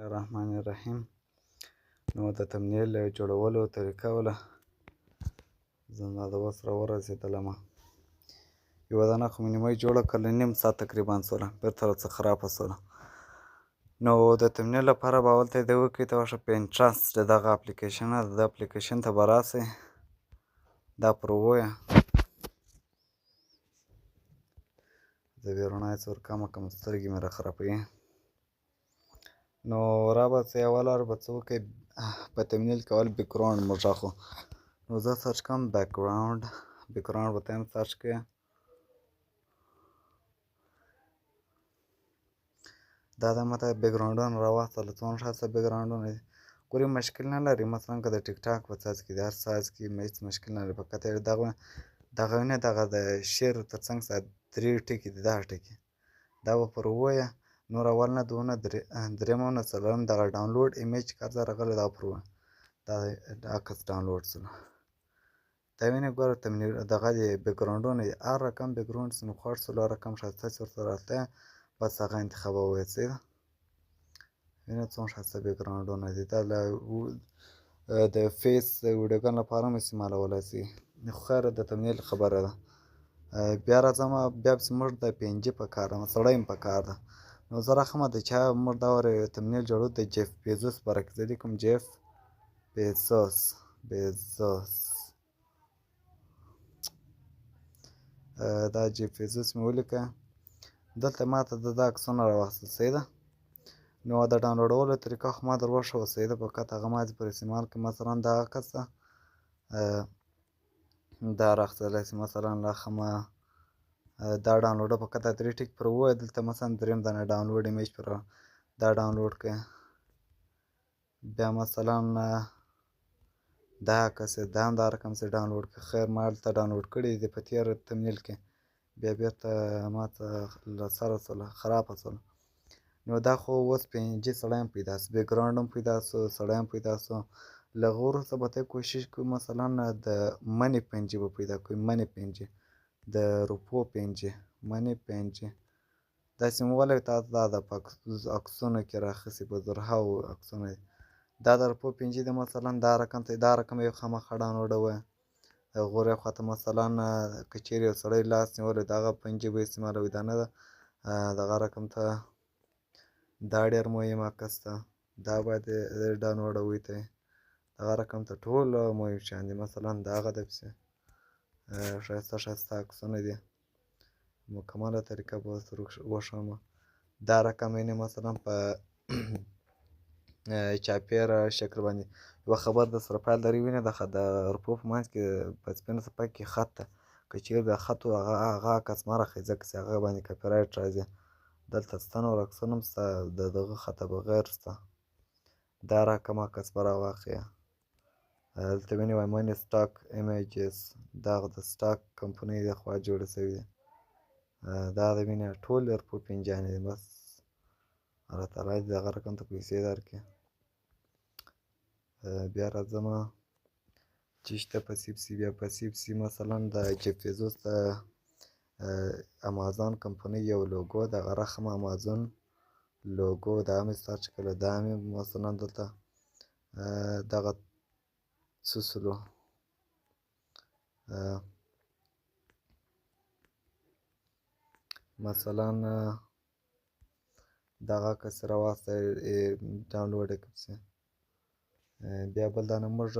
الرحمن الرحیم. نو د تمنیل جوړولو طریقه وله زما د وس را ورسېدلمه. یوه دانه خو مې نیمه جوړه کړله، نیم ساعت تقریبا سوله، بېرته راڅه خرابه سوله. نو د تمنیل لپاره به اول ته یې ده وکړئ، ته ورشه پینټرست د دغه اپلیکیشن ده، د اپلیکیشن ته به راسئ. دا پر وویه د دې رڼا یې څه ورکمه کړم، سترګې مې را خرابوي. نو راباسئ، اول وار به څه وکړئ، په تمنیل کې اول بیکګراونډ موږ اخلو. نو زه سرچ کوم بیکګراونډ به ته هم سرچ کړئ. دا د ماته بیکګراونډونه راواخیستله، څومره ښایسته بیکګراونډونه دي. ګورې مشکل نه لري، مثلا که د ټیک ټاک په څاڅ کې د هر څاڅ کې هېڅ مشکل نه لري. فقط دغه وینې دغه د شیر تر څنګ سره 3 ټکي دي، دغه ټکي دا به پر وویه. نور اول نه دوه نه درېیم نه څلورم دغه ډاونلوډ ایمیج کار ځای راغلی، دا پر وویه. دا عکس ډاونلوډ شوله. دا وینې ګوره دغه دي بیکګراونډونه دي، هر رقم بیکګراونډ چې مې خوښ شول، هر رقم ښایسته چې ورته راتلی، بس هغه انتخابوئ. صحیح ده؟ وینې څومره ښایسته بیکګراونډونه دي. دا د فیس ویډیوګانو لپاره هم استعمالولی شي. خو خیر د تمنیل خبره ده. بیا راځمه، بیا پسې موږ د پي ان جي په کار ده، سړی هم په کار ده. نو زه راښمه د چا موږ دا وار تمنیل جوړو د جیف بیزوس باره کې. زه لیکم جیف بیزوس دا جیف بیزوس مې ولیکه. دلته ماته د ده عکسونه راواخیستل. صحیح ده؟ نو د ډاونلوډولو طریقه خو ما در وښوه. صحیح ده؟ فقط هغه ما دې پر استعمال کړي. مثلا دا عکس ده، دا راخیستلی شي. مثلا راښمه دا ډاونلوډه، فقط دا 3 ټکي پر ووایه. دلته مثلا درېیم دانه ډاونلوډ ایمیج پر دا ډاونلوډ کړئ. بیا مثلا دا عکس دا هم دا رقم چې ډاونلوډ کړئ. خیر ما هلته ډاونلوډ کړي دي په تېر تمنیل کې، بیا بېرته ماته له سره شوله، خرابه شوله. نو دا خو اوس پي ان جي سړی هم پیدا شو، بیکګراونډ هم پیدا شو، سړی هم پیدا شو. له هغه وروسته به ته کوشش کوې مثلا د منی پي ان جي به پیدا کړې. منی پي ان جي د روپو پي ان جي، منی پي ان جي داسې مې ولګېد تا دا د په عکسونو کې راخیستي، په زرهاوو عکسونه دي. دا د روپو پي ان جي دی. مثلا دا رقم ته دا رقم یې خامخا ډاونلوډوه. غورې خواته مثلا که چېرې یو سړی لاس نیولی د هغه پي ان جي به استعمالوي، دا نه ده. دغه رقم ته دا ډېر مهم عکس ده، دا باید ډاونلوډوئ ته. دغه رقم ته ټول مهم شیان دي. مثلا د هغه د پسې ښایسته ښایسته عکسونه دي، مکمله طریقه به ورته وښیمه. دا رقم یعنې مثلا په چاپېره شکل باندې یوه خبره درسره پیل لري. وینې د روپو په منځ کې په سپینه صفحه کې خط ده، که چېرې د خط و هغه عکس مه راښیئ، ځکه چې هغه باندې کاپي رایټ راځي. دلته شته نور عکسونه هم شته د دغه خطه بغیر شته. دا رقم عکس به راواخلئ. دلته وینې وایي منی سټاک ایمیجز، دغه د سټاک کمپنۍ د خوا جوړې شوي دي. دا د وینې ټول روپو پنجانې دي. بس الله تعالی دې دغه رقم ته پیسې درکړي. بیا راځمه چې شته پسې بیا پسې مثلا د جیف بیزوس د امازون کمپنۍ یو لوګو، دغه رقمه امازون لوګو، دا مې سرچ کړله. دا مې مثلا دلته دغه څه شولو، مثلا دغه عکس راواخیستی، ډاونلوډ یې کړ پسې. بیا بل دانه موږ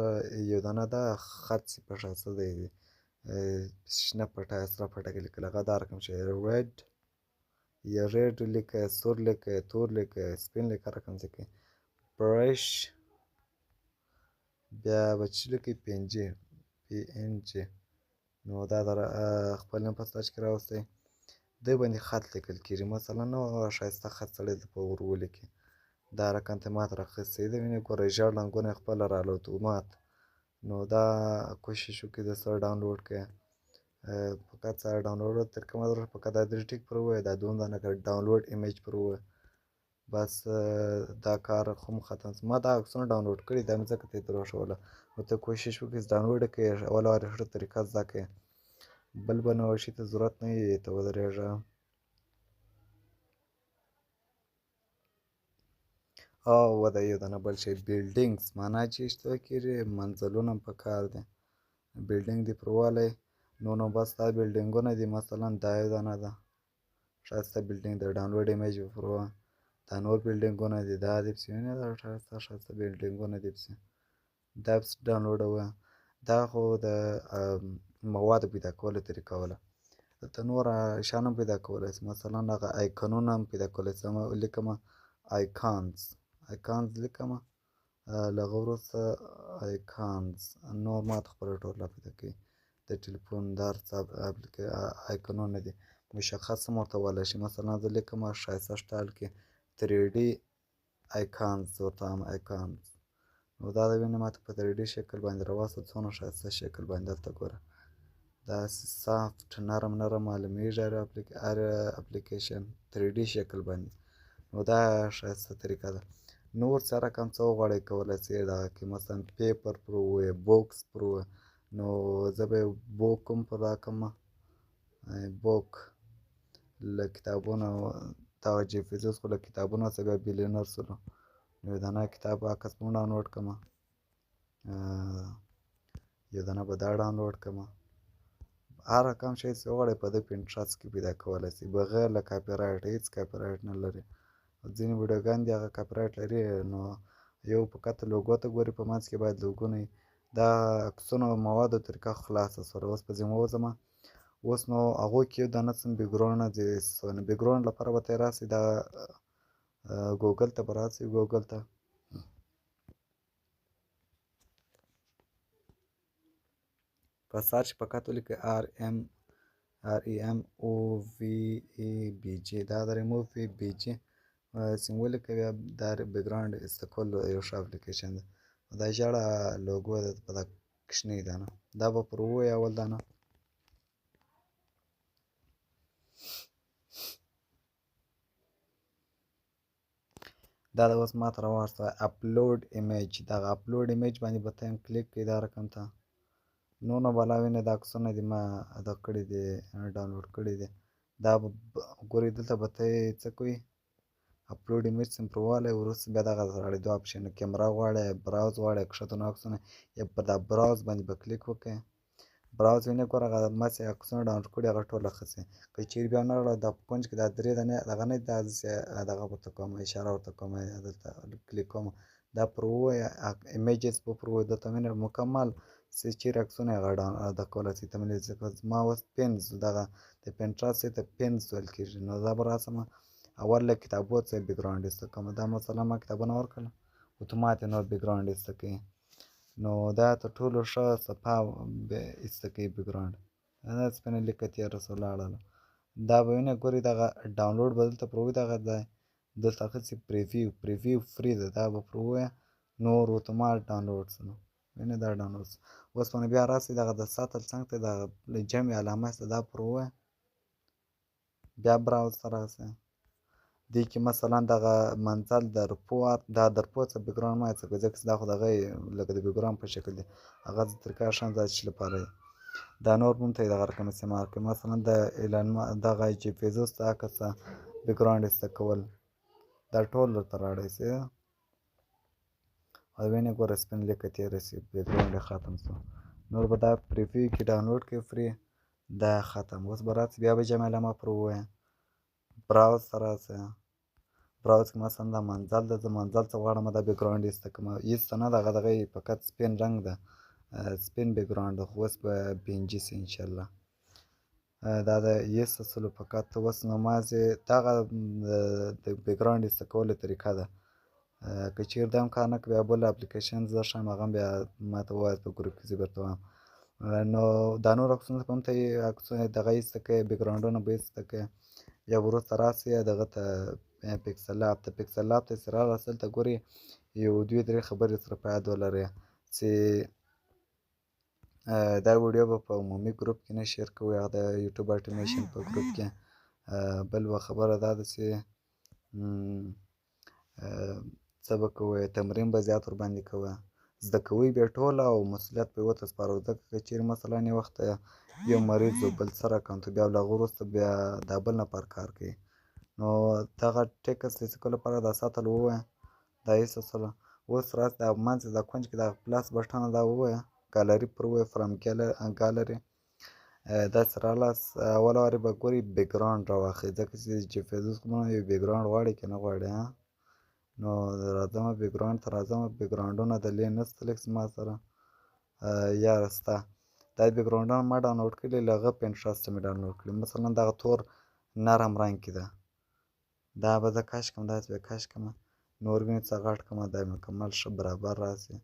یو دانه دا خط چې په ښایسته دی، شنه پټه یا سره پټه کې لیکل، هغه دا رقم شی ریډ یا ریډ لیکئ، سور لیکئ، تور لیکئ، سپین لیکئ، هر رقم چې کوئ. برش بیا به چې لیکئ پي ان جي. نو دا د خپل نوم په سرچ کې راوستئ. دوی باندې خط لیکل کېږي. مثلا نو ښایسته خط سړی دلته ور ولیکي. دا رقم ته ماته راخیستی دی. وینې ګوره ژېړ رنګونه یې خپله رالوتو مات. نو دا کوشش وکړئ د سره ډاونلوډ کړئ. فقط سره ډاونلوډ طریقه ما در فقط دا 3 ټک پر ووایه، دا دوم دانه ډاونلوډ ایمیج پر ووایه. بس دا کار خو مو ختم شو. ما دا عکسونه ډاونلوډ کړي، دا مې ځکه ته یې در وښوله. نو ته کوشش وکړئ چې ډاونلوډ یې کړې، اول وار یې ښه طریقه زده کړې، بل به نو شي ته ضرورت نه وي ته ودرېږه. و د یو دانه بل شی بیلډینګز معنا چې اشتباه کېږي منزلونه هم پکار دي بیلډینګ دې پروالی نو بس دا بیلډینګونه دي مثلا دا یو دانه ده ښایسته بیلډینګ د ډاونلوډ ایمیج به پر دا نور بیلډینګونه دي دا دې پسې وینې دا ښایسته ښایسته بیلډینګونه دې پسې دا پسې ډاونلوډوه دا خو د موادو پیدا کولو طریقه وله دلته نور شیان هم پیدا کولی شي مثلا هغه آیکنونه هم پیدا کولی شي لیکمه آیکانز لیکمه له هغه وروسته آیکانز نور ما ته خپله ټوله پیدا کوي د ټلیفون د هر څه آیکنونه دي مشخص هم ورته ویلی شي مثلا زه لیکمه ښایسته سټایل کې 3D آیکانز ورته وایم آیکانز نو دا د وینې ما ته په 3D شکل باندې راوستل څومره ښایسته شکل باندې دلته ګوره داسې سافت نرم معلومیږي هر اپلیکیشن 3D شکل باندې نو دا ښایسته طریقه ده نور چې هر رقم څه وغواړئ کولی شئ دغه کې مثلا پیپر پرو وي بوکس پرو نو زه به یې بوک هم پر دا کړمه بوک له کتابونو دغه جیف بېزوس خو له کتابونو څخه بیا بیلیونر شولو نو یو دانه کتاب عکس به هم ډاونلوډ کړمه یو دانه به دا ډاونلوډ کړمه هر رقم شی چې وغواړئ په دې پینټرسټ کې پیدا کولی شئ بغیر له کاپي رایټ هېڅ کاپي رایټ نه لري ځینې ویډیوګانې دي هغه کاپي رایټ لري نو یو فقط لوګو ته ګوري په منځ کې باید لوګو نه وي دا عکسونو موادو طریقه خلاصه شوله اوس په ذمه وځمه اوس نو هغو کې یو دانه څه بیکګراونډ دي نو بیکګراونډ لپاره به ته راسئ دا ګوګل ته به راسئ ګوګل ته په سرچ فقط ولیکئ REMOVEBG دا د ریموو وی بی جي سیم ولیکئ بیا دا بیکګراونډ ایسته کول یو ښه اپلیکیشن ده دا ژېړه لوګو ده په دا کوچنۍ دانه دا به پر ووایي اول دانه دا د اوس ما ته راواخیسته اپلوډ ایمیج دغه اپلوډ ایمیج باندې به ته هم کلیک کړې دا رقم ته نور نو بلا وینې دا عکسونه دي ما دغه کړي دي ډاونلوډ کړي دي دا به ګورئ دلته به ته یې څه کوئ اپلوډ ایمیج سیم پر ووهلئ وروسته بیا دغه اړېدو اپشن کیمره غواړئ براوز غواړئ کښته نو عکسونه یا پر دا براوز باندې به کلیک وکړئ براوز وینې ګوره هغه ما چې عکسونه ډاونلوډ کړي هغه ټول راخیستي که چیرې بیا نه راغله دا په کونج کې دا درې دانې دغه نه دي دا دغه ورته کوم اشاره ورته کوم دلته کلیک کوم دا پر ووایه ایمیجز به پر ووایه دلته وینې مکمل چې چیرې عکسونه هغه د کولی شي تملی ځکه زما اوس پینز دغه د پینټرسټ ته پینز ویل کېږي نو دا به راسمه اول له کتابو څخه بیکګراونډ ایسته کوم دا مثلا ما کتابونه ورکړل اتومات یې نور بیکګراونډ ایسته کوي نو دا تر ټولو ښه صفا ایسته کوي بیکګراونډ دا سپینه لیکه تېره شوه لاړله دا به وینې ګورئ دغه ډاونلوډ به دلته پر ووایي دغه ځای دلته اخیستې پریویو فری ده دا به پر ووایه نور اتومات ډاونلوډ شو وینې دا ډاونلوډ شو اوس باندې بیا راسئ دغه د سطل څنګ ته دغه جمع علامه شته دا پر ووایه بیا براوز ته راسئ دې کې مثلا دغه منزل د رپورټ دا د رپورټ څخه بیکګراونډ مه هڅه کوئ ځکه چې دا خو دغه لکه د بیکګراونډ په شکل دی هغه طریقه ښه دا چې لپاره دا نور هم ته یې دغه رقم استعمال کړئ مثلا د ایلان دغه جیف بېزوس د عکس بیکګراونډ ایسته کول دا ټول درته راوړی شي او وینې ګوره سپین لیکه تېره شي بیکګراونډ یې ختم شو نور به دا پریویو کې ډاونلوډ کړئ فری دا ختم اوس به راسئ بیا به جمع علامه پر ووایه براوز ته راسئ براوز کې مثلا دا منزل ده زه منزل څه غواړم دا بیکګراونډ ایسته کړم ایسته نه دغه دغه یې فقط سپین رنګ ده سپین بیکګراونډ ده خو اوس به پینجي شي انشاءالله دا د ایسته شولو فقط اوس نو مازې دغه د بیکګراونډ ایسته کولو طریقه ده که چیرې دا هم کار نه کوي بیا بل اپلیکیشن زه ښیم هغه هم بیا ما ته ووایاست په ګروپ کې زه درته وایم نو دا نور عکسونه به هم ته یې عکسونه دغه ایسته کوې بیکګراونډونه به ایسته کوې بیا وروسته راسئ دغه ته پیکسل لاب ته پیکسل لاب ته چې راغلاست دلته ګورئ یو دوې درې خبرې سره په یاد ولرئ چې دا ویډیو به په عمومي ګروپ کې نه شیر کوئ هغه د یوټیوب اټیمیشن په ګروپ کې بل به خبره دا ده چې څه به کوئ تمرین به زیات ورباندې کوئ زده کوئ بیا ټوله او مسؤلیت به یې وتسپارئ ځکه که چیرې مثلا یو وخت یو مریض و بل څه راکړم ته بیا له هغه وروسته بیا دا بل نفر کار کوي نو دغه ټیکسټ د لیکلو لپاره دا سطل ووایه دا ایسته شوله. اوس راځه دا منځ کې دا کونج کې دا پلاس بټنه دا ووایه ګالري پر ووایه فرام ګالري داسې رالاس اوله وارې به ګوري بیکګراونډ راواخلئ ځکه چې فیسبوک یو بیکګراونډ غواړي که نه غواړي نو راځمه بیکګراونډ ته راځمه بیکګراونډونه دلې نشته لږ زما سره یاره سته دا بیکګراونډونه ما ډاونلوډ کړي له هغه پینټرسټ مې ډاونلوډ کړي مثلا دغه تور نرم رنګ کې ده دا به زه کش کړم داسې به کش کړم نور مې څه غټ کړم دا مکمل ښه برابر راسي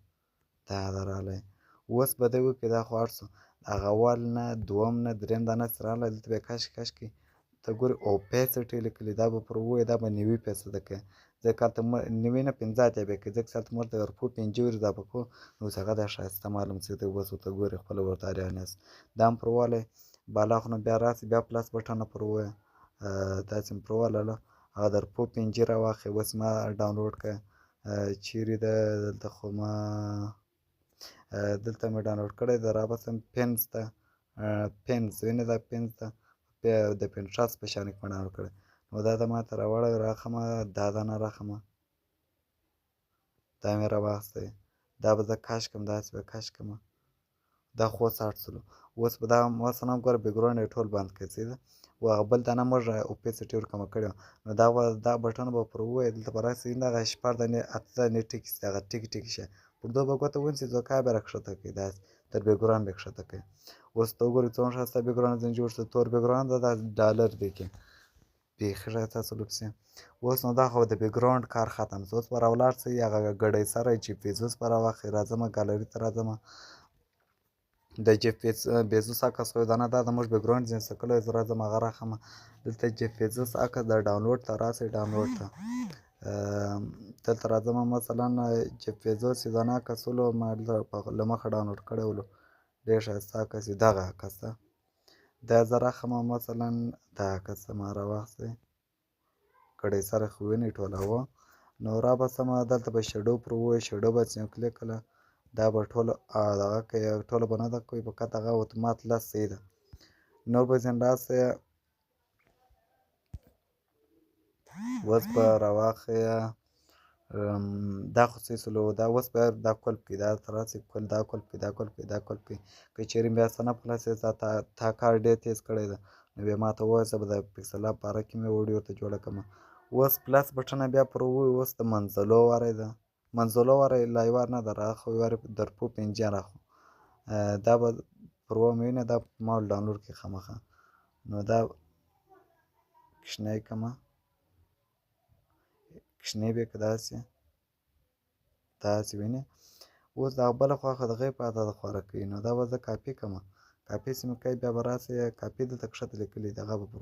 دا راغلی اوس به دی وکړي دا خو اړ شو هغه اول نه دوم نه درېیم دا نسې راغلی دلته به یې کش کړي ته ګورې اوپیسټي لیکلي دا به پر ووایي دا به 90% کوي ځکه هلته 90 نه 50 اتیا به کوي ځکه چې هلته موږ ورته ورپو 50 اضافه کړو نو اوس هغه دا ښایسته معلوم شي ته اوس ورته ګورې خپله ورته حیران یاست دا هم پر ووهلی بالا خو نه بیا راسي بیا پلس بټنه پر ووایه داسې مې پر ووهلله هغه د رپو پنجي راواخلئ اوس ما ډاونلوډ کړه چیرې ده دلته خو ما دلته مې ډاونلوډ کړی ده راباسم پینز ته پینز وینې دا پینز ته د پینټرسټ په شان کې مې ډاونلوډ کړی نو دا د ماته راخمه دا دانه راخمه دا مې راواخیستی دا به زه کش کړم داسې به کش کړم دا خو اوس اړ شولو اوس به دا مثلا ګوره بیکګراونډ یې ټول بند کړی څه و هغه بل دانه موږ اوپیسټي ورکمه کړې نو دا بټن به پر ووایه دلته به راسي دغه شپږ دانې اته دانې ټکي شي هغه ټکي شه پر دوه به ګوته ونیسي زوکا به راښکته کوي داسې تر بیکګراونډ به یې ښکته کوي اوس ته وګورئ څومره ښایسته بیکګراونډ ځینې جوړ شو تور بیکګراونډ ده دا ډالر دی کې بیخي ښایسته شولو پسې اوس نو دا خو د بیکګراونډ کار ختم شو اوس به راولاړ شئ هغه ګډۍ سره چې فیسبوک به راواخلئ راځمه ګالري ته راځمه د جیف بیزوس عکس خو دا نه دا زموږ بیکګراونډ ځینې څه کلی زه راځم هغه راښمه دلته جیف بیزوس عکس د ډاونلوډ ته راسئ ډاونلوډ ته دلته راځمه مثلا جیف بیزوس یې ځانه عکس ولو ما له مخه ډاونلوډ کړی ولو ډېر ښایسته عکس وي دغه عکس ده دا زه راښمه مثلا دا عکس ما راواخیستی کړی سره خو وینئ ټوله نو راباسمه دلته به شیډو پر ووایي شیډو به ځینې کلیک کړله دا به ټوله دغه کوي ټوله به نه ده کوي فقط هغه اتومات لس صحیح ده نور به ځینې راسئ اوس به راواخلئ دا خو صحیح شولو دا اوس به دا کلپ کړي دا ته راسئ دا کلپ کړي دا کلپ کړي دا کلپ کړي که چیرې بیا څه نه په لاس تا کار ډېر تیز کړی ده نو بیا ما ته ووایه زه به د پکسل لاب باره کې مې ویډیو ورته جوړه کړم اوس پلس بټنه بیا پر ووایي اوس د منزلو واری ده منزلو واری لایوار نه ده راخو واری در پو پنجه راخو دا به پر ومه وینه دا ما ډاونلوډ کړي خامخا نو دا کشنی کړمه کشنی به که داسې وینې اوس دا بله خوا خو دغې پاته ده خواره کوي نو دا به زه کاپي کړمه کاپي چې مې کوي بیا به راسئ کاپي دلته کښته لیکلي دغه به پر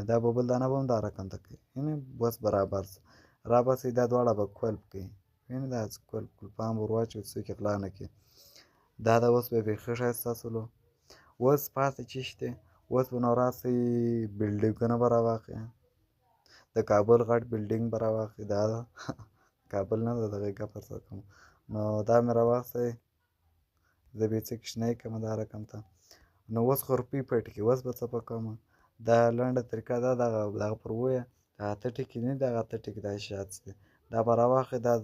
دا به بل دانه به هم دا رقم ته کوي وینې بس برابر څه راباسئ دا دواړه به کلپ کوي وینې دا کلپان به ور واچوي څوک یې غلا نه کړي دا د اوس به بیخي ښایسته شولو اوس پاتې څه شی دی اوس به نو راسئ بلډینګونه به راواخلئ د کابل غټ بلډینګ به راواخلئ دا ده کابل نه ده دغې ګپه څه کوم نو دا مې راواخلئ زه به یې څه کشنی کړم دا رقم ته نو اوس خو روپۍ پټ کړي اوس به څه په کومه دا لنډه طریقه ده دغه پر ووایه دا اته ټکي نه دي دغه اته ټکي دا شات دي دا به راواخلئ دا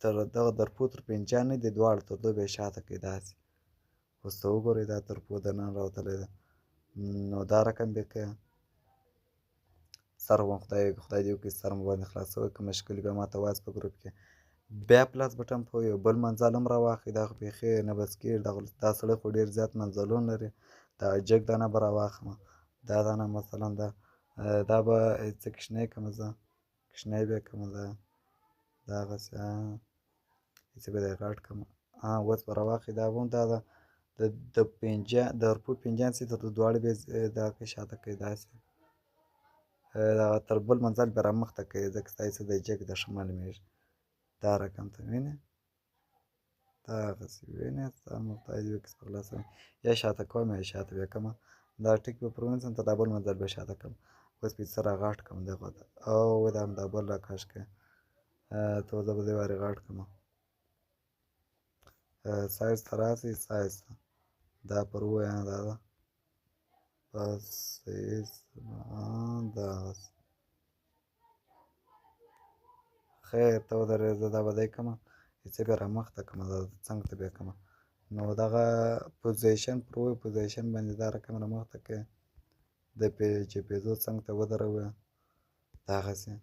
تر دغه در پو تر پنجه نه دي دواړه تر دوه به یې شاته کړئ داسې اوس ته وګورئ دا تر پو دننه راوتلی ده نو دا رقم به کوې سر وم خدای دې وکړي سر مو باندې خلاصوي که مشکل وي بیا ما ته وایاست په ګروپ کې بیا پلس بټن په یو بل منزل هم راواخلئ دا خو بیخي نه بس کېږي دا سړی خو ډېر زیات منزلونه لري دا جګ دانه به راواخلمه دا دانه مثلا دا به څه کشنی کړمه زه کشنی به یې کړمه دغسې هسې به یې غټ کړمه اوس به راواخلئ دا به هم دا ده د پنجه د رپو پنجه چې تر دواړې به یې دغه شاته کوئ داسې دغه تر بل منزل به رامخته کوي ځکه ستاسې د جګ ده ښه معلومېږي دا رقم ته وینې دغسې وینې ستا مو خدای دې وکړي په خلاصوي یا شاته کوم یا شاته به یې کړمه دا ټیک به پر ونیسم تر دا بل منزل به شاته کړم اوس به یې څه راغټ کړم دغه ته او دا هم دا بل راکش کړی تو زه به دې وارې غټ کړمه سایز ته راسئ سایز ته دا پر ووایه دا ده بس سایز دغسې خیر ته ودرېږه زه دا به دی کړمه هسې بیا رامخته کړمه دا څنګ ته بیا کړمه نو دغه پوزیشن پر وایي پوزیشن باندې دا رقم رامخته کړې د چې پیزو څنګ ته ودروه دغسې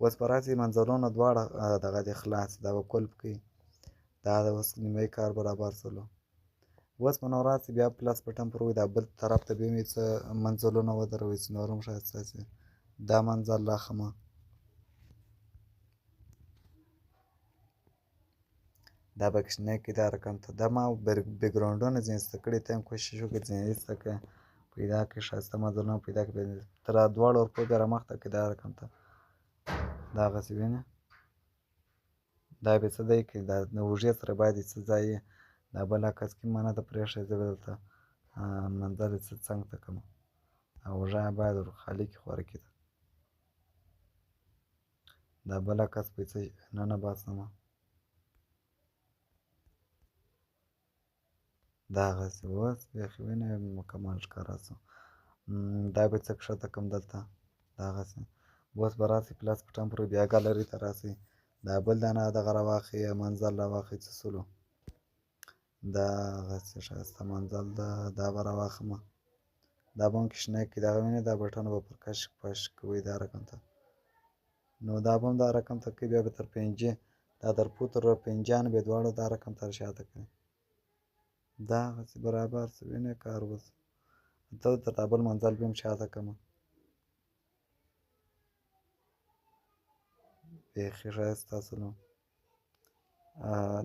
اوس به راسي منزلونه دواړه دغه دې خلاص دا به کلف کوي دا د اوس نیمایي کار برابر شولو اوس به نو راسي بیا پلس بټن پر وایي دا بل طرف ته بیا مې څه منزلونه ودروئ چې نور هم ښایسته شي دا منزل لا ښه دا به کوچنی کړي دا رقم ته دا ما بیکګراونډونه ځینې ایسته کړي ته هم کوشش وکړه ځینې ایسته کړه پیدا کړي ښایسته منزلونه پیدا کړي تر دواړو اروپو بیا رامخته کړي دا رقم ته دغسې وینې دا بیا څه دی که دا د اوږې سره باید څه ځای یې دا بل عکس کې منه ده پرېښی زه به دلته منظر یې څه څنګ ته کړم او اوږه یې باید ور خالي کړي خوارکي ته دا بل عکس به یې څه ننه باسمه دغسې اوس بیخي وینې مکمل ښکاره شو دا به یې څه کښته کړم دلته دغسې اوس به راسئ پلس بټن پر بیا ګالري ته راسئ دا بل دانه دغه راواخلئ منزل راواخلئ څه شولو دغسې ښایسته منزل ده دا به راواخلمه دا به هم کوچنی کړي دغه وینې دا بټن به پر کش پش کوئ دا رقم ته نو دا به هم دا رقم ته کوي بیا به تر پنجې دا تر پو تر پنجیانو به یې دواړه دا رقم ته شاته کړي دغسې برابر شو وینې کار اوس ته تر دا بل منزل بیا هم شاته کړمه بیخي ښایسته شولو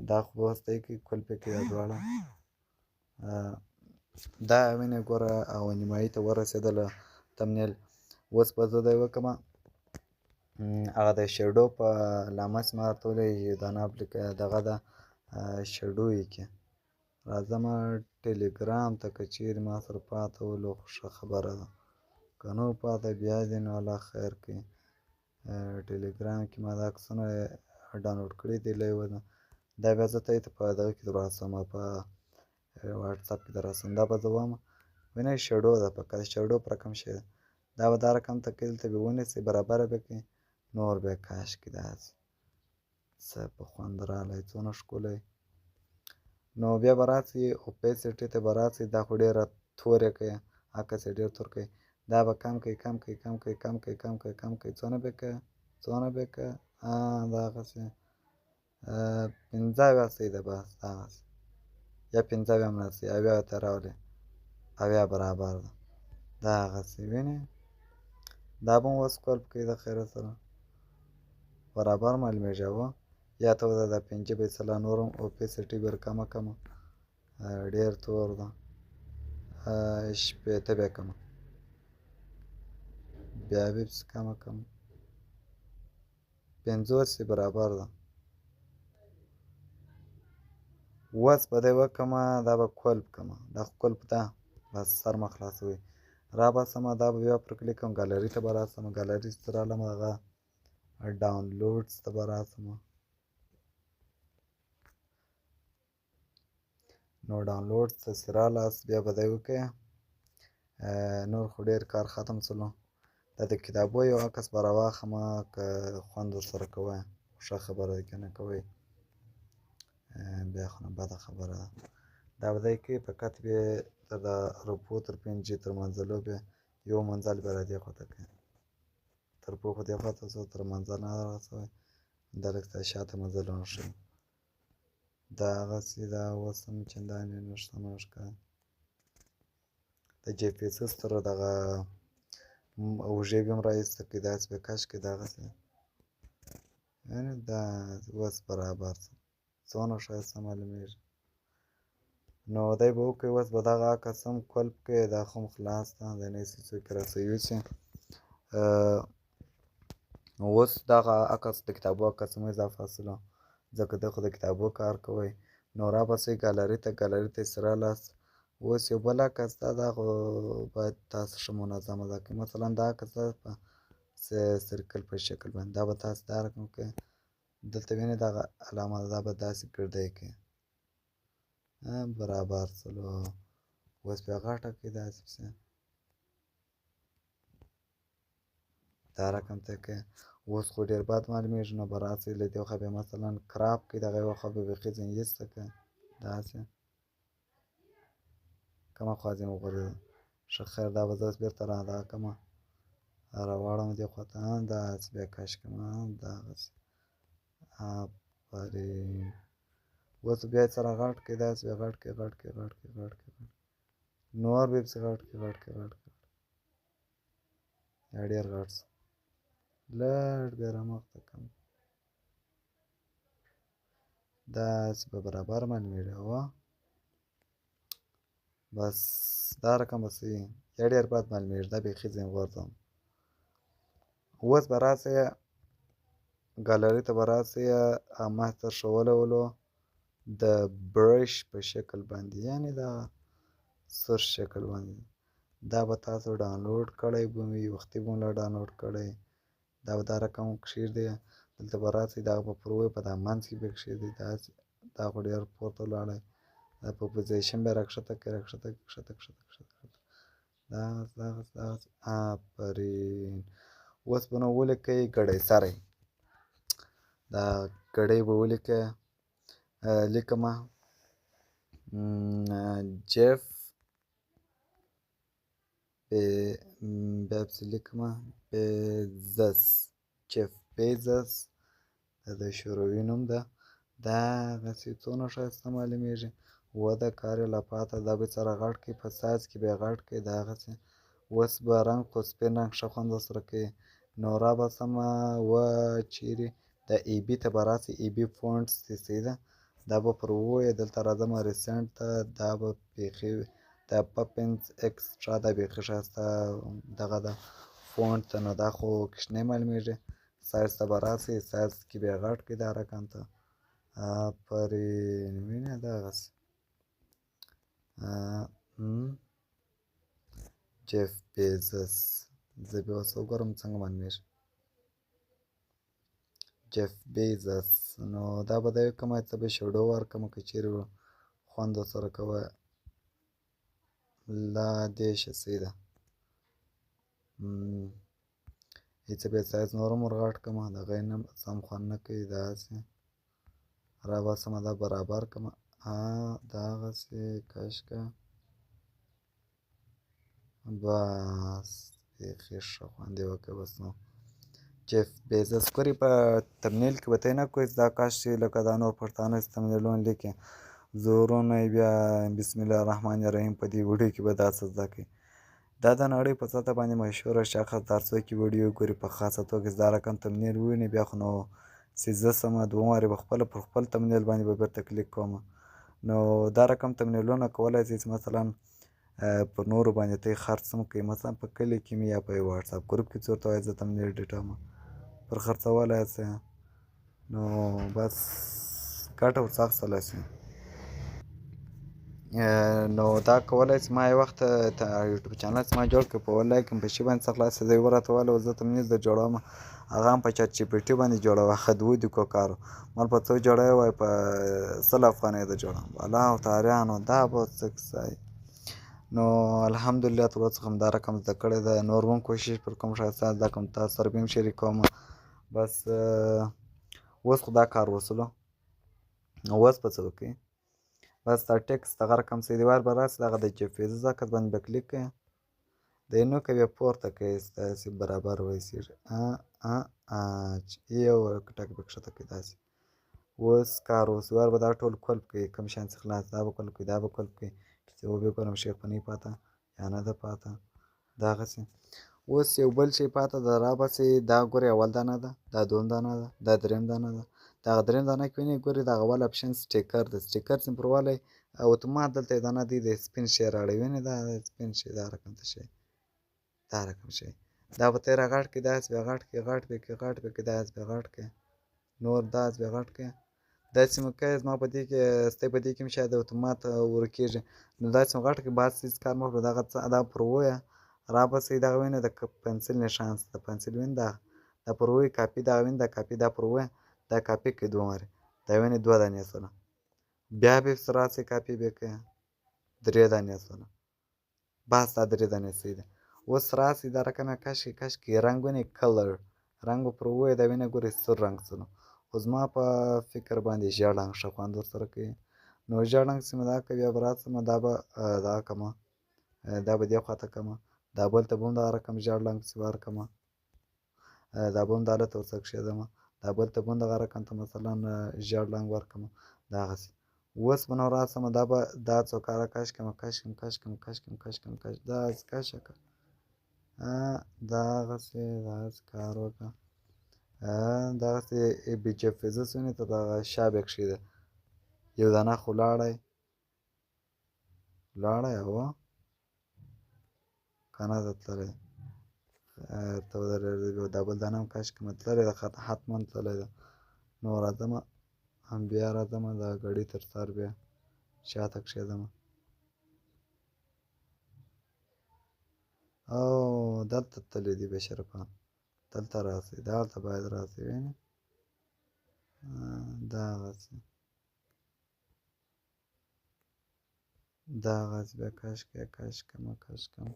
دا خو به اوس دی که کلف یې کړي دا دواړه دا وینې ګوره او نیمایي ته ورسېدله تمنیل اوس به زه دی وکړمه هغه د شیډو په لامس ما درته ویلې دانه دغه ده شیډو یې کې راځمه ټیلیګرام ته که چیرې ما سره پاته ولو خو ښه خبره ده که نه پاته بیا دې نو الله خیر کړي ټیلیګرام کې ما دا عکسونه ډاونلوډ کړي دي لیوه ده دا بیا زه ته یې په دغه کې در رسومه په واټساپ کې در رسوم دا به زه وایم وینئ شیډو ده په شیډو په رقم شی ده دا به دا رقم ته کې دلته به ونیسئ برابره به کړي نور بیا کاش کړي داسې څه په خوند راغلی څونه ښکلی نو بیا به راسئ اوپیسټي ته به راسئ دا خو ډېره تور یې کړئ عکس یې ډېر تور کړئ دا به کم کړئ کم کړئ کم کړئ کم کړئ کم کړئ کم کړئ څونه به کړه څونه به کړه دغسې 15 صحیح ده بس دغسې یا 15 هم نه صحیح 80 ته راولئ 80 برابر ده دغسې وینې دا به هم اوس کلف کوي د خیره سره برابر معلومېږي اوه یا ته دا پنجې به یې څه لا نور هم اوپیسټي به یې کمه کړمه ډېر تور ده شپېته به یې کړمه بیا به یې پسې کمه کړم 50 یې برابر ده اوس به دی وکړمه دا به کلف کړمه دا خو کلف ده بس سر مه خلاصوئ راباسمه دا به بیا پر کلیک کوم ګالري ته به راسمه ګالري ته رالمه هغه ډاونلوډز ته به راسمه نو ډاونلوډز ته چې رالاست بیا به دی وکړئ نور خو ډېر کار ختم شولو دا د کتابو یو عکس به راواخلمه که خوند ورسره کوئ ښه خبره ده که نه کوئ بیا خو نه بده خبره ده دا به دی کوي فقط بیا تر د اروپو تر پنجې تر منزلو بیا یو منزل بیا را دې خواته کوي تر پو خو دې خواته شو تر منزل نه رارسوئ دا لږ ته شاته منزلونه ښیي دغسې دا اوس هم چندانې نه ښکاري د جی پي ایس تر دغه اوږې بیا هم را ایسته کړي داسې به کش کړي دغسې یعنې دا اوس برابر شو څونه ښایسته معلومېږي نو دی به وکړئ اوس به دغه عکس هم کلف کړئ دا خو هم خلاص ده دی نه شي څوک یې راسیوي شي اوس دغه عکس د کتابو عکس هم اضافه شولو ځکه دی خو د کتابو کار کوئ نو راباسئ ګالري ته یې چې رالاست اوس یو بل عکس ده دا خو باید تاسو ښه منظمه ده کړئ مثلا دا عکس ده په سرکل په شکل باندې دا به تاسو دا رقم کړئ دلته وینئ دغه علامه ده دا به داسې ګردی کړئ برابر شولو اوس بیا غټه کړئ داسې پسې دا رقم ته کړئ اوس خو ډېر بد معلومېږي نو به راسئ له دې خوا بیا مثلا کراب کوي دغه یوه خوا به بیخي ځینې ایسته که داسې کومه خوا ځینې وغورځېدل ښه خیر دا به زه اوس بېرته را دغه کړمه راواړم دې خوا ته داسې بیا کش کړمه دغسې آفرین اوس بیا یې سره غټ کړئ داسې بیا غټ کړئ غټ کړئ غټ کړئ غټ کړئ نور بیا پسې غټ کړئ غټ کړئ غټ کړئ یا ډېر غټ شو لږ بیا رامخته کړم داسې به برابر معلومېږي هو بس دا رقم به صحیح یا ډېر بد معلومېږي دا بیخي ځینې غورځوم اوس به راسئ ګالرۍ ته به راسئ ما ته ښوولی ولو د برش په شکل باندې یعنې د سرخ شکل باندې دا به تاسو ډاونلوډ کړی به وي وختي به مو ډاونلوډ کړی دا به دا رقم کښېږدئ دلته به راسئ دغه به پر وایي په دا منځ کې به یې کښېږدئ داسې دا خو ډېر پورته ولاړی دا په پوزیشن به یې راکښته کړئ راکښته کړئ کښته کښته کښته کښته دغسې دغسې دغسې آفرین اوس به نو ولیکئ ګړی سری دا ګړی به ولیکئ لیکمه جف بیا پسې لیکمه بیزس جف بیزس دا د شوروي نوم ده دغسې څونه ښایسته معلومېږي و د کار یې له پاته دا به یې سره غټ کړئ په سایز کې به یې غټ کړئ دغسې اوس به رنګ خو سپین رنګ ښه خوند ورسره کوي نو راباسمه و چیرې د ای بي ته به راسئ ای بي فونټس چې صحیح ده دا به پر ووایه دلته راځمه ریسنټ ته دا به بیخي د پپنز اکسټرا دا بیخي ښایسته دغه ده فونټ ته نو دا خو کوچنی معلومېږي سایز ته به راسئ سایز کې به یې غټ کړئ دا رقم ته آفرین وینې دغسې جف بیزس زه بیا اوس وګورم څنګه معلومېږي جف بیزس نو دا به دا وکړمه څه به شیډو ورکړمه که چیرې خوند ورسره کوه لا دې شه صحیح ده هېڅ به یې سایز نور هم ورغټ کړمه دغه یې نه سم خوند نه کوي داسې راباسمه دا برابر کړمه دغسې کش کړه بس بیخي ښه خوند یې وکړ بس نو جف بیزس ګورې په تمنیل کې به ته یې نه کوئ دا کاش چې لکه دا نور پښتانه چې تمنیلونه لیکي زورونه یې بیا بسم الله الرحمن الرحیم په دې ویډیو کې به دا څه زده کړي دا د نړۍ په سطح باندې مشهوره شخص دا څوک چې ویډیو ګوري په خاصه توګه چې دا رقم تمنیل وویني بیا خو نو چې زه سمه دوه وارې به خپله پر خپل تمنیل باندې به بېرته کلیک کوم نو دا رقم تمنیلونه کولی شئ چې مثلا پر نورو باندې ته یې خرڅ هم کوي مثلا په کلي کې مې یا په وټساپ ګروپ کې څو ته وایي زه تمنیل ډیټوم پر خرڅولی شئ نو بس ګټه ورڅخه اخیستلی شئ نو دا کولی شي ما یو وخت یوټیوب چینل چې ما جوړ کړ په ولای کې په شي باندې څه خلاص دی راته وویل زه تمنیل در جوړوم هغه هم په چات جي پي ټي باندې جوړوه ښه د ودیکو کارو مال په څو جوړوی وای په 100 افغانۍ در جوړوم الله تاریانو دا به څه کیسه نو الحمدلله تر اوسه هم دا رقم زده کړی ده نور هم کوشش پر کوم ښایسته زده کړم تاسو سره به هم شریکوم بس اوس خو دا کار وسلو اوس به څه وکړئ بس دا ټکس دغه رقم صحیح دی بار به راسي دغه د جف بیزس عکس باندې به کلیک کړئ د یې نوکه بیا پورته کړئ داسې برابر ورسېږي یو ټک به کښته کړئ داسې اوس کار وسو بار به دا ټول کلپ کړئ کوم شیان چې خلاص دا به کلپ کړئ دا به کلپ کړئ چې وبګورم شیخ په نه پاته یا نه ده پاته دغسې اوس یو بل شی پاته ده راباسئ دا ګورئ اول دانه ده دا دویم دانه ده دا دریم دانه ده دغه دریم دانه کې وینئ ګورئ دغه اول اپشن سټیکر ده سټیکر چې پر والی اتومات دلته یې دانه دی د سپین شی راوړی وینئ دا سپین شی دا رقم ته شی دا رقم شی دا به ته یې راغټ کړئ داسې بیا غټ کړئ غټ به کړئ غټ به کړئ داسې بیا غټ کړئ نور داسې بیا غټ کړئ داسې مو کوئ زما په دې کې ستی په دې کې هم شاید اتومات ورکېږي نو داسې مو غټ کړئ بعد هېڅ کار مه وکړئ دغه دا پر وویه راباسئ دغه وینئ د پنسل نښان د پنسل وینئ دا پر وویې کاپي دغه وینئ دا کاپي دا پر وویه دا کاپي کړئ دوه وارې دا وینئ دوه دانې شوله بیا بیا پسې راسئ کاپي بیا کړئ درې دانې شوله بس دا درې دانې صحیح ده اوس راسئ دا رقم یې کش کړئ رنګ وینئ کلر رنګ به پر ووایي دا وینه ګورې سور رنګ سلو خو زما په فکر باندې ژیړ رنګ ښه خوند ورسره کوي نو ژیړ رنګ چې مې دا کوي بیا به راشم دا به دغه کړمه دا به دې خواته کړمه دا بل ته به هم دغه رقم ژیړ رنګ پسې ورکړمه دا به هم دا هلته ورڅخه کښېږدمه دا بل ته به هم دغه رقم ته مثلا ژیړ رنګ ورکړمه دغسې اوس به نو راشم دا به دا څوکاره کش کړمه کش کړم کش کړم کش کړم کش کړم کش داسې کشه کړه دغسې کار وکړه دغسې بیجفیزس ونیو ته دغه شا بیا کښېږده یو دانه خو لاړی هو که نه ده تللی ته ودرېږه دا بل دانه هم کش کړمه تللی ده حتما تللی ده نو راځمه بیا راځمه د ګړۍ تر سر بیا شاته کښېږدمه او دلته تللی دي بېشرفان دلته راسئ دلته باید راسئ وینې دغسې بیا کش کړئ کش کړمه کش کړم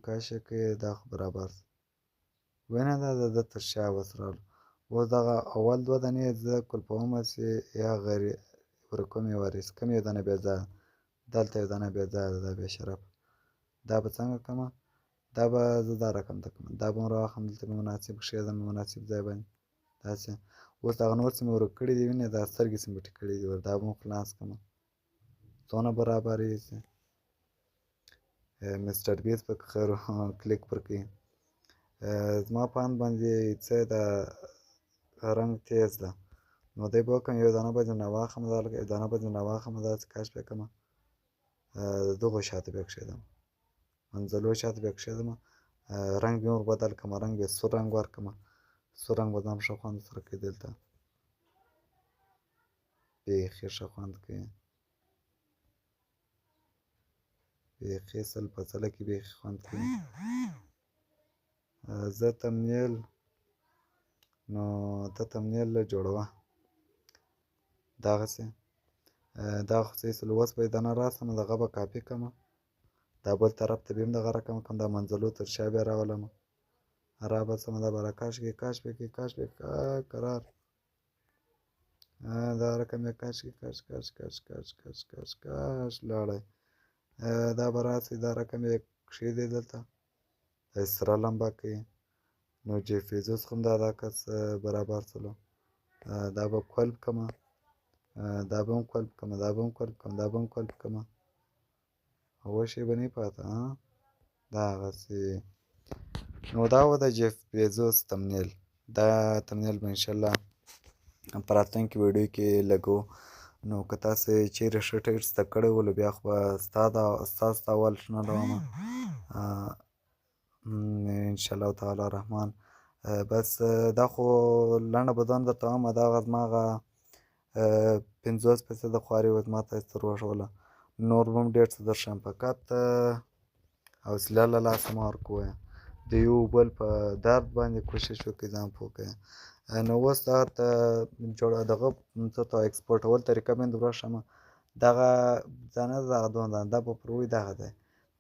کش یې کړئ دا خو برابر شو وینه دا د ده تر شا اوس راغلو اوس دغه اول دوه دانې زه کلپومه چې یا ورکوم یې ورسکم یو دانه بې ځایه دلته یو دانه بې ځایه ده دا بېشرفه دا به څنګه کړمه دا به زه دا رقم ته کړم دا به هم راواخلم دلته مې مناسب کښېږدم مناسب ځای باندې داسې اوس دغه نور چې مې ورک کړي دي وینې دا سترګې چې مې پټې کړي دي دا به هم خلاص کړمه څونه برابر ایسي مستر بیس په خیر کلیک پر کوي زما په اند باندې څه د رنګ تیز ده نو دی به وکړم یو دانه به ځینې واخلم یو دانه به ځینې واخلم داسې کش بیا کړمه د دغو شاته بیا کښېږدم منځلو شاته بیا کښېږدمه رنګ بیا ور بدل کړمه رنګ بیا سور رنګ ورکړمه سور رنګ به ځان ښه خوند سره کوي دلته بیخي ښه خوند کوي بیخي سل په سله کې بیخي خوند کوي زه تمنیل نو ته تمنیل جوړوه دغسې دا خو څه ایسته اوس به یې دانه راسم دغه به کاپي کړمه دا بل طرف ته بیا هم دغه رقم کړم دا منځلو تر شا بیا راولمه راباسمه دا به راکش کړي کش به کړي کش به قرار دا رقم یې کش کړي کش کش کش کش کش کش کش لاړی دا به راسي دا رقم یې کښېږدي دلته سره لمبه کوي نو جیفیزوس خو هم دا کس برابر سلو دا به کولپ کړمه دا به هم کولپ کړمه دا به هم کولپ کړم دا به هم کولپ کړمه اوه شی به نه پاته دغسې نو دا و د جیف بیزوس تمنیل دا تمنیل به انشاءالله په راتلونکي ویډیو کې لګو نو که تاسې چیرې ښه ټیټ زده کړی ولو بیا خو به ستاسو ته اول نه لرمه انشاءالله تعالی رحمان بس دا خو لنډه بدون درته وایم دغه زما هغه 50% خواري وه زما تاسې ته وروښوله نور به هم ډېر څه درښیم فقط حوصله له لاسه مه ورکوئ د یو بل په درد باندې کوشش وکړئ ځان پوه کړئ نو اوس دغه دغه څه ته اکسپورټول طریقه باندې وروښیمه دغه ځانه دغه دونه دا به پر وایي دغه دی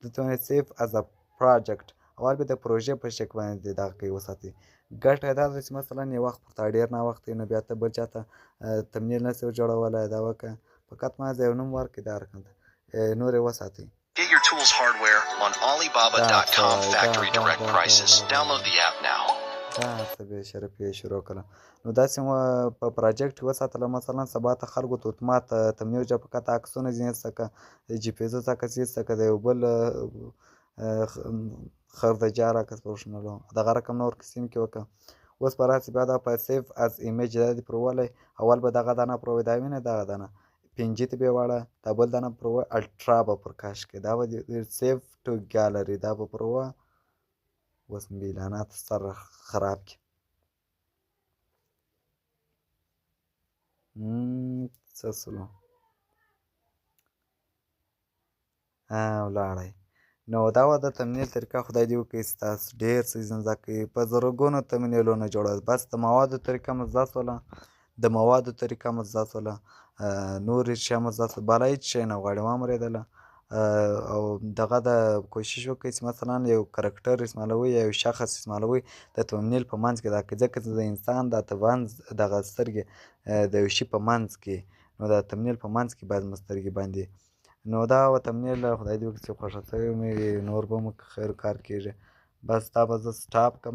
دلته باندې سیف از ا پروجیکټ اول به د پروژې په شکل باندې دغه کوي وساتئ ګټه یې دا ده چې مثلا یو وخت ورته ډېر ناوخته وي نو بیا ته بل چا ته تمنیل نه شې جوړولی دا وکړه فقط ما یو نوم ورکړئ دا رقم ته نور یې وساتئ Get your tools hardware on Alibaba.com factory direct prices. Download the app now. دا څه بې شرفي یې شروع کړه نو داسې په پروجیکټ کې وساتله مثلا سبا ته خلکو ته اتومات تمنیل جا فقط عکسونه ځینې ایسته کړه جي پي ایس عکس ایسته کړه د یو بل خردجار عکس په وښنلو دغه رقم نور قسم کې وکړه اوس به راسي بیا دا په سیف از ایمیج دا دې پر وولی اول به دغه دانه پر ووی دا وینې دغه دانه پنجې ته به یې واړه دا بل دانه پر ووی الټرا به پر کش کړي دا به سیف ټو ګالري دا به پر ووه اوس مې اعلانات سر خراب کړي څه سلو ولاړی نو دا وه د تمنیل طریقه خدای دې وکړي چې تاسو ډېر څه زده کړئ په زرګونو تمنیلونه جوړوي بس د موادو طریقه مو زده شوله د موادو طریقه مو زده شوله نور هېڅ شی مو زده شول بالا هېڅ شی نه غواړي ما هم اورېدله او دغه د کوشش وکړئ چې مثلا یو کرکټر استعمالوئ یا یو شخص استعمالوئ د تمنیل په منځ کې دا که ځکه د انسان دا تبانز دغه سترګې د یو شي په منځ کې نو دا تمنیل په منځ کې باید مو سترګې باندې نو دا تمنیل خدای دې وکړي چې خوښه شوې مې وي نور به مو خیر کار کېږي بس دا به زه سټاپ کړم